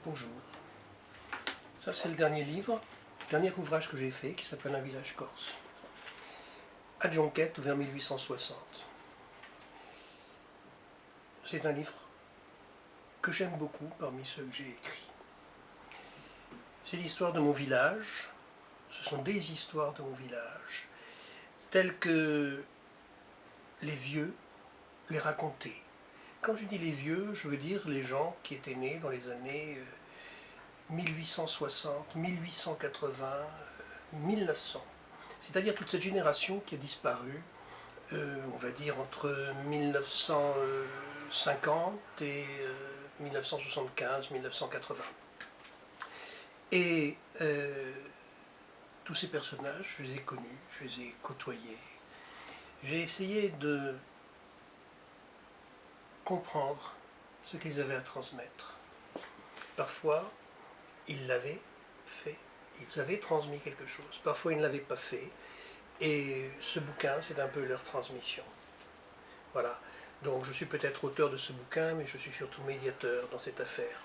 Bonjour. Ça, c'est le dernier livre, le dernier ouvrage que j'ai fait, qui s'appelle Un village corse. À Djonquette, vers 1860. C'est un livre que j'aime beaucoup parmi ceux que j'ai écrits. C'est l'histoire de mon village, ce sont des histoires de mon village, telles que les vieux les racontaient. Quand je dis les vieux, je veux dire les gens qui étaient nés dans les années 1860, 1880, 1900. C'est-à-dire toute cette génération qui a disparu, on va dire entre 1950 et 1975, 1980. Et tous ces personnages, je les ai connus, je les ai côtoyés. J'ai essayé de comprendre ce qu'ils avaient à transmettre. Parfois, ils l'avaient fait, ils avaient transmis quelque chose. Parfois, ils ne l'avaient pas fait. Et ce bouquin, c'est un peu leur transmission. Voilà. Donc, je suis peut-être auteur de ce bouquin, mais je suis surtout médiateur dans cette affaire.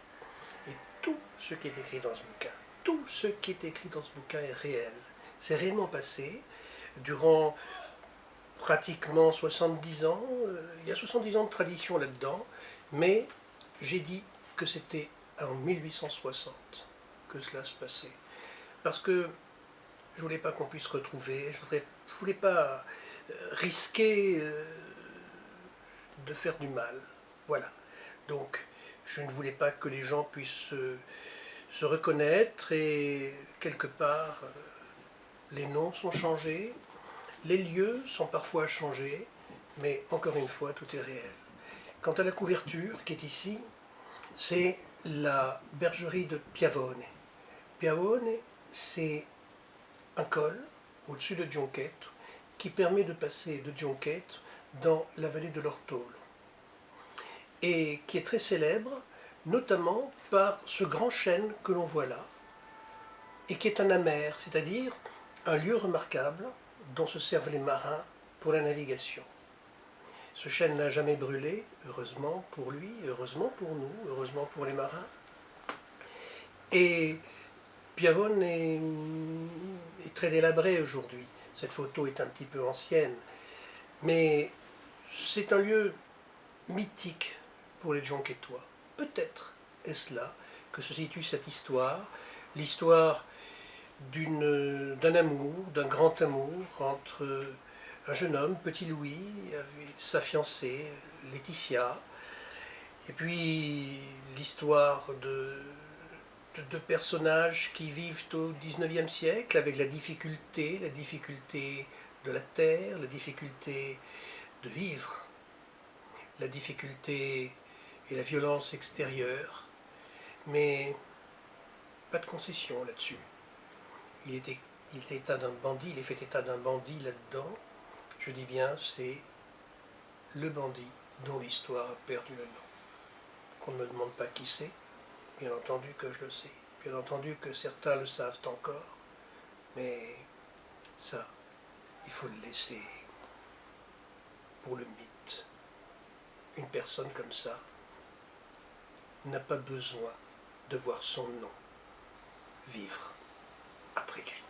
Et tout ce qui est écrit dans ce bouquin, tout ce qui est écrit dans ce bouquin est réel. C'est réellement passé durant pratiquement 70 ans. Il y a 70 ans de tradition là-dedans, mais j'ai dit que c'était en 1860 que cela se passait. Parce que je ne voulais pas qu'on puisse retrouver, je ne voulais pas risquer de faire du mal. Voilà. Donc, je ne voulais pas que les gens puissent se reconnaître et quelque part, les noms sont changés, les lieux sont parfois changés, mais encore une fois, tout est réel. Quant à la couverture qui est ici, c'est la bergerie de Piavone. Piavone, c'est un col au-dessus de Djonquette qui permet de passer de Djonquette dans la vallée de l'Ortolo et qui est très célèbre notamment par ce grand chêne que l'on voit là et qui est un amer, c'est-à-dire un lieu remarquable dont se servent les marins pour la navigation. Ce chêne n'a jamais brûlé, heureusement pour lui, heureusement pour nous, heureusement pour les marins. Et Piavone est très délabré aujourd'hui. Cette photo est un petit peu ancienne, mais c'est un lieu mythique pour les Djonquettois. Peut-être est-ce là que se situe cette histoire, l'histoire d'un amour, d'un grand amour entre un jeune homme, Petit Louis, et sa fiancée, Laetitia, et puis l'histoire de personnages qui vivent au XIXe siècle avec la difficulté de la terre, la difficulté de vivre, la difficulté et la violence extérieure, mais pas de concession là-dessus. Il est fait état d'un bandit là-dedans. Je dis bien, c'est le bandit dont l'histoire a perdu le nom. Qu'on ne me demande pas qui c'est, bien entendu que je le sais, bien entendu que certains le savent encore, mais ça, il faut le laisser pour le mythe. Une personne comme ça n'a pas besoin de voir son nom vivre après lui.